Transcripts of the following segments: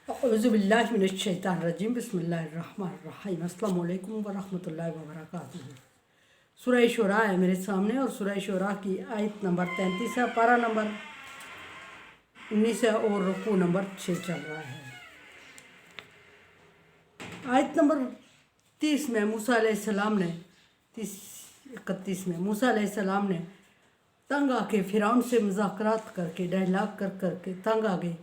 औज़ुबिल्लाहिमिनश्शैतानिर्रजीम बिस्मिल्लाहिर्रहमानिर्रहीम अस्सलामु अलैकुम वरहमतुल्लाहि वबरकातुहू। सूरह शुरा है मेरे सामने और सूरह शुरा की आयत नंबर 33 है, पारा नंबर 19 है और रुकू नंबर 6 चल रहा है। आयत नंबर 30 में मूसा अलैहिस्सलाम ने 31 में मूसा अलैहिस्सलाम ने तंग आके फ़िरौन से मुज़ाकरात करके डायलॉग करके तंग आ गए।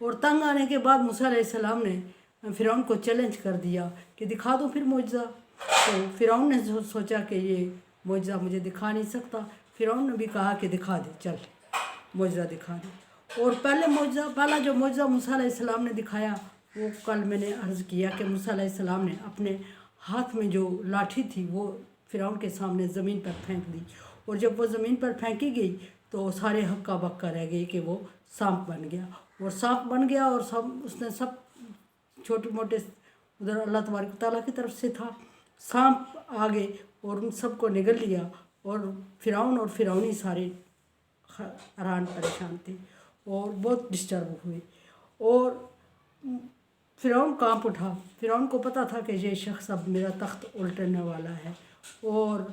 और तंग आने के बाद मूसा अलैहिस्सलाम ने फ़िरौन को चैलेंज कर दिया कि दिखा दो फिर मुआजिज़ा। तो फ़िरौन ने सोचा कि ये मुआजिज़ा मुझे दिखा नहीं सकता। फ़िरौन ने भी कहा कि दिखा दे, चल मुआजिज़ा दिखा दे। और पहला जो मुआजिज़ा मूसा अलैहिस्सलाम ने दिखाया वो कल मैंने अर्ज़ किया कि मूसा अलैहिस्सलाम ने अपने हाथ में जो लाठी थी वो फ़िरौन के सामने ज़मीन पर फेंक दी। और जब वो ज़मीन पर फेंकी गई तो सारे हक्का बक्का रह गए कि वो सांप बन गया। और सांप बन गया और सब उसने सब छोटे मोटे उधर अल्लाह तबारक तआला की तरफ से था, सांप आ गए और उन सबको निगल लिया। और फ़िरौन और फ़िरौनी सारे हैरान परेशान थे और बहुत डिस्टर्ब हुए। और फ़िरौन कांप उठा। फ़िरौन को पता था कि ये शख्स अब मेरा तख्त उल्टने वाला है। और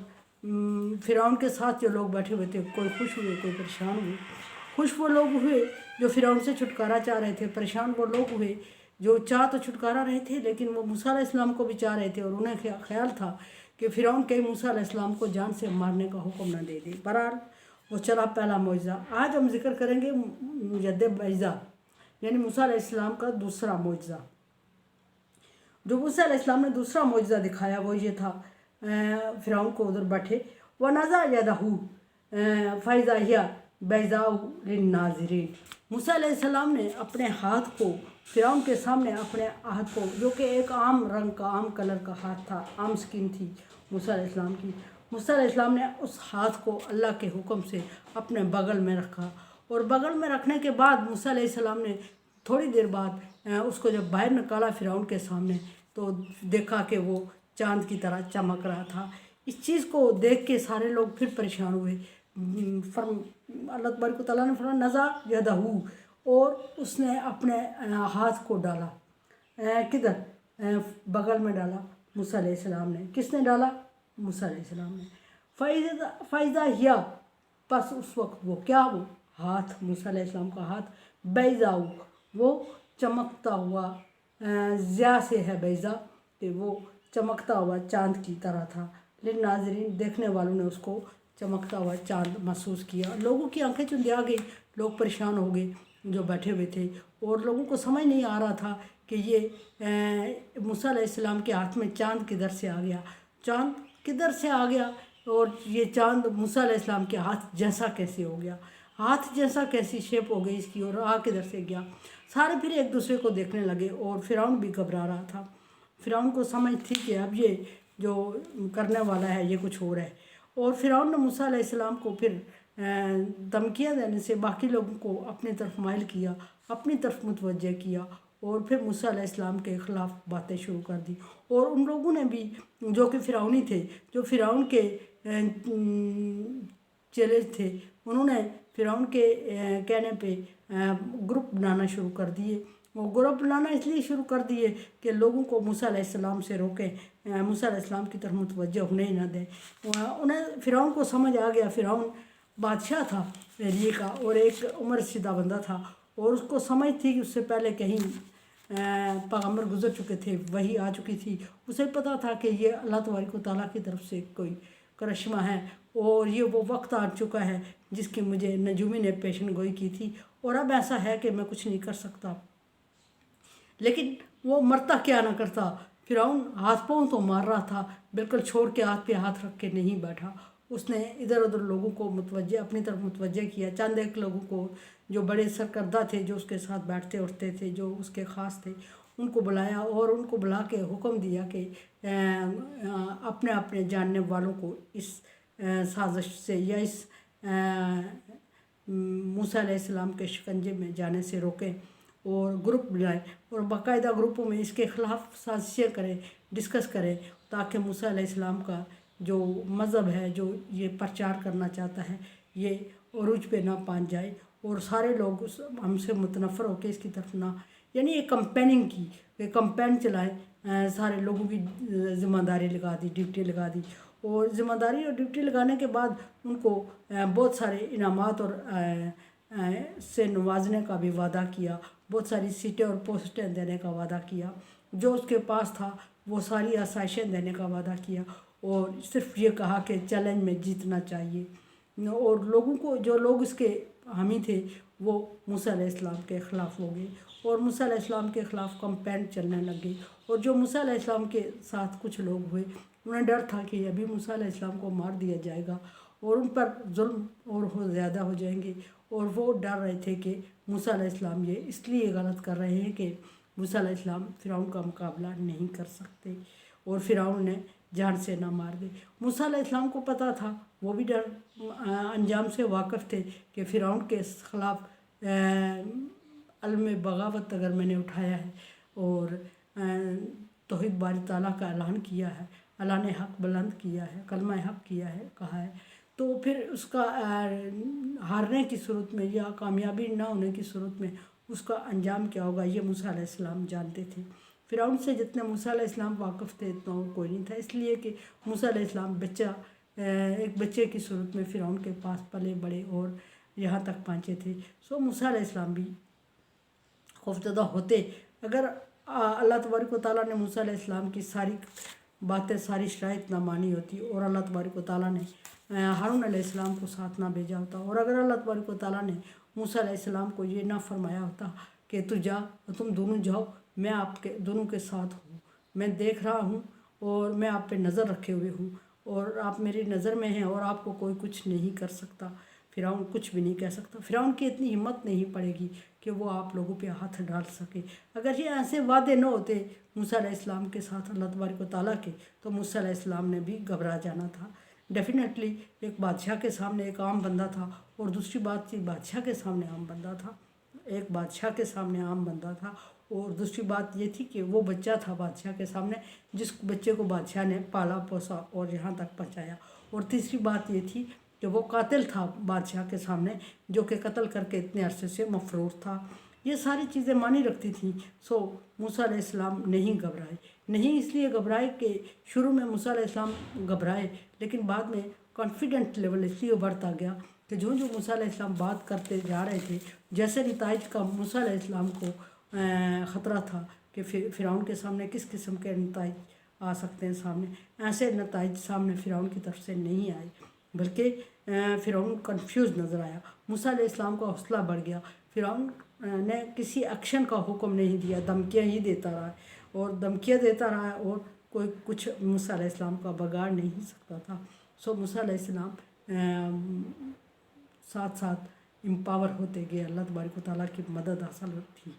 फ़िरौन के साथ जो लोग बैठे हुए थे, कोई खुश हुए कोई परेशान हुए। खुश वो लोग हुए जो फ़िरौन से छुटकारा चाह रहे थे, परेशान वो लोग हुए जो चाह तो छुटकारा रहे थे लेकिन वो मूसा अलैहिस्सलाम को भी चाह रहे थे। और उन्हें ख्याल था कि फ़िरौन कहीं मूसा अलैहिस्सलाम को जान से मारने का हुक्म न दे दे। बहरहाल वो चला पहला मुआजिज़ा। आज हम जिक्र करेंगे मुजद्दे बैज़ा यानी मूसा अलैहिस्सलाम का दूसरा मुआजिज़ा। जो मूसा अलैहिस्सलाम ने दूसरा मुआजिज़ा दिखाया वो ये था, फ़िरौन को उधर बैठे व नज़ा यदहू फ़ैज़ा हिया बैज़ाउ लिन्नाज़िरीन। मूसा अलैहिस्सलाम ने अपने हाथ को फ़िरौन के सामने, अपने हाथ को जो कि एक आम रंग का आम कलर का हाथ था, आम स्किन थी मूसा अलैहिस्सलाम की। मूसा अलैहिस्सलाम ने उस हाथ को अल्लाह के हुक्म से अपने बगल में रखा। और बगल में रखने के बाद मूसा अलैहिस्सलाम ने थोड़ी देर बाद उसको जब बाहर निकाला फ़िरौन के सामने तो देखा कि वो चाँद की तरह चमक रहा था। इस चीज़ को देख के सारे लोग फिर परेशान हुए। अल्लाह तबारक तआला ने फरमाया नज़ा यदहू, और उसने अपने हाथ को डाला किधर, बगल में डाला मूसा अलैहिस्सलाम ने। किसने डाला? मूसा अलैहिस्सलाम ने। फ़ैज़ा हिया, बस उस वक्त वो क्या, वो हाथ मूसा अलैहिस्सलाम का हाथ बैज़ाऊ, वो चमकता हुआ, ज़िया से है बैज़ा कि वो चमकता हुआ चाँद की तरह था। लेकिन नाज़रीन, देखने वालों ने उसको चमकता हुआ चाँद महसूस किया। लोगों की आंखें चुंधिया गई, लोग परेशान हो गए जो बैठे हुए थे। और लोगों को समझ नहीं आ रहा था कि ये मूसा अलैहिस्सलाम के हाथ में चाँद किधर से आ गया, चाँद किधर से आ गया, और ये चाँद मूसा अलैहिस्सलाम के हाथ जैसा कैसे हो गया, हाथ जैसा कैसी शेप हो गई इसकी, और आ किधर से गया। सारे फिर एक दूसरे को देखने लगे और फ़िरौन भी घबरा रहा था। फ़िरौन को समझ थी कि अब ये जो करने वाला है ये कुछ और है। और फ़िरौन ने मूसा अलैहिस्सलाम को फिर धमकियाँ देने से बाकी लोगों को अपनी तरफ माइल किया, अपनी तरफ मुतवज्जे किया और फिर मूसा अलैहिस्सलाम के ख़िलाफ़ बातें शुरू कर दी। और उन लोगों ने भी जो कि फ़िरौनी थे, जो फ़िरौन के चेले थे, उन्होंने फ़िरौन के कहने पे ग्रुप बनाना शुरू कर दिए। वो ग्रुप बनाना इसलिए शुरू कर दिए कि लोगों को मूसा अलैहिस्सलाम से रोकें, मूसा अलैहिस्सलाम की तरफ मुतवज्जे होने ही ना दें। उन्हें फ़िरौन को समझ आ गया, फ़िरौन बादशाह था एरिए का और एक उम्र रसीदा बंदा था। और उसको समझ थी कि उससे पहले कहीं पैगम्बर गुजर चुके थे, वही आ चुकी थी। उसे पता था कि ये अल्लाह तबारक तआला की तरफ से कोई करिश्मा है और ये वो वक्त आ चुका है जिसकी मुझे नजूमी ने पेशन गोई की थी। और अब ऐसा है कि मैं कुछ नहीं कर सकता। लेकिन वो मरता क्या ना करता। फ़िरौन हाथ पाँव तो मार रहा था, बिल्कुल छोड़ के हाथ पे हाथ रख के नहीं बैठा। उसने इधर उधर लोगों को मुतवज्जे, अपनी तरफ मुतवज्जे किया। चंद एक लोगों को जो बड़े सरकर्दा थे, जो उसके साथ बैठते उठते थे, जो उसके ख़ास थे, उनको बुलाया और उनको बुला के हुक्म दिया कि अपने अपने जानने वालों को इस साजिश से या इस मूसा अलैहिस्सलाम के शिकंजे में जाने से रोकें। और ग्रुप बनाए और बाकायदा ग्रुपों में इसके ख़िलाफ़ साजिशें करें, डिस्कस करें, ताकि मूसा अलैहिस्सलाम का जो मज़हब है, जो ये प्रचार करना चाहता है, ये उरूज पे ना पहुंच जाए और सारे लोग हमसे मुतनफ़र होकर इसकी तरफ ना यानी एक कंपेनिंग की, एक कंपेन चलाए, सारे लोगों की ज़िम्मेदारी लगा दी, ड्यूटी लगा दी। और ज़िम्मेदारी और ड्यूटी लगाने के बाद उनको बहुत सारे इनामात और से नवाजने का भी वादा किया, बहुत सारी सीटें और पोस्टें देने का वादा किया, जो उसके पास था वो सारी आसाइशें देने का वादा किया, और सिर्फ ये कहा कि चैलेंज में जीतना चाहिए। और लोगों को, जो लोग इसके हामी थे वो मूसा अलैहिस्सलाम के ख़िलाफ़ हो गए, और मूसा अलैहिस्सलाम के ख़िलाफ़ कंपेन चलने लग गई। और जो मूसा अलैहिस्सलाम के साथ कुछ लोग हुए, उन्हें डर था कि अभी मूसा अलैहिस्सलाम को मार दिया जाएगा और उन पर जुल्म और हो ज़्यादा हो जाएंगे, और वो डर रहे थे कि मूसा अलैहिस्सलाम ये इसलिए गलत कर रहे हैं कि मूसा अलैहिस्सलाम फ़िरौन का मुकाबला नहीं कर सकते, और फ़िरौन ने जान से ना मार दे। मूसा अलैहिस्सलाम को पता था, वो भी डर अंजाम से वाकिफ़ थे कि फ़िरौन के ख़िलाफ़ अलम बगावत अगर मैंने उठाया है और तौहीद बारी ताला का ऐलान किया है, अल्लाह ने हक़ बुलंद किया है, कलमा हक़ किया है, कहा है, तो फिर उसका हारने की सूरत में या कामयाबी ना होने की सूरत में उसका अंजाम क्या होगा, ये मूसा अलैहिस्सलाम जानते थे। फ़िरौन से जितने मूसा अलैहिस्सलाम वाकिफ़ थे इतना और कोई नहीं था, इसलिए कि मूसा अलैहिस्सलाम बच्चा, एक बच्चे की सूरत में फ़िरौन के पास पले बड़े और यहाँ तक पहुँचे थे। सो मूसा अलैहिस्सलाम भी खौफज़दा होते अगर अल्लाह तबारक व तआला ने मूसा अलैहिस्सलाम की सारी बातें, सारी शराइत ना मानी होती, और अल्लाह तबारक व तआला ने हारून अलैहिस्सलाम को साथ ना भेजा होता, और अगर अल्लाह तबारक व तआला ने मूसा अलैहिस्सलाम को ये ना फरमाया होता कि तुम दोनों जाओ, मैं आपके दोनों के साथ हूँ, मैं देख रहा हूँ और मैं आप पे नज़र रखे हुए हूँ, और आप मेरी नज़र में हैं और आपको कोई कुछ नहीं कर सकता, फ़िरौन कुछ भी नहीं कह सकता, फ़िरौन की इतनी हिम्मत नहीं पड़ेगी कि वो आप लोगों पे हाथ डाल सके। अगर ये ऐसे वादे न होते मूसा अलैहिस्सलाम के साथ अल्लाह तबारक व तआला के, तो मूसा अलैहिस्सलाम ने भी घबरा जाना था। डेफिनेटली एक बादशाह के सामने एक आम बंदा था, और दूसरी बात थी बादशाह के सामने आम बंदा था, एक बादशाह के सामने आम बंदा था, और दूसरी बात ये थी कि वो बच्चा था बादशाह के सामने, जिस बच्चे को बादशाह ने पाला पोसा और यहाँ तक पहुँचाया, और तीसरी बात ये थी कि वो कातिल था बादशाह के सामने, जो कि कत्ल करके इतने अरसे से मफरूर था। ये सारी चीज़ें मानी रखती थी। सो मूसा अलैहिस्सलाम नहीं घबराए, नहीं इसलिए घबराए कि शुरू में मूसा अलैहिस्सलाम घबराए, लेकिन बाद में कॉन्फिडेंट लेवल इसलिए बढ़ता गया कि जो जो मूसा अलैहिस्सलाम बात करते जा रहे थे, जैसे नताइज का मूसा अलैहिस्सलाम को ख़तरा था कि फ़िरौन के सामने किस किस्म के नताइज आ सकते हैं सामने, ऐसे नताइज सामने फ़िरौन की तरफ से नहीं आए, बल्कि फ़िरौन कन्फ्यूज़ नज़र आया। मूसा अलैहिस्सलाम का हौसला बढ़ गया। फ़िरौन ने किसी एक्शन का हुक्म नहीं दिया, धमकियाँ ही देता रहा, और धमकियाँ देता रहा, और कोई कुछ मूसा अलैहिस्सलाम का बिगाड़ नहीं सकता था। सो मूसा अलैहिस्सलाम साथ साथ एम्पावर होते गए, अल्लाह तबारक व तआला की मदद हासिल थी,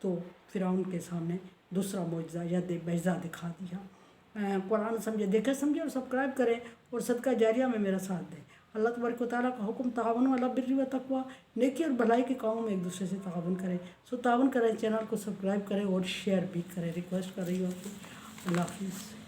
तो फ़िरौन के सामने दूसरा मौजज़ा या बेजा दिखा दिया। कुरान समझे, देखे समझे और सब्सक्राइब करें, और सदका जारिया में मेरा साथ दें। अल्लाह तबारक व तआला का हुक्म तावनु अला बिर्रि व तक़वा, नेकी और भलाई के कामों में एक दूसरे से तावन करें। सो तावन करें, चैनल को सब्सक्राइब करें और शेयर भी करें, रिक्वेस्ट कर रही हूँ आपसे। अल्लाह हाफिज़।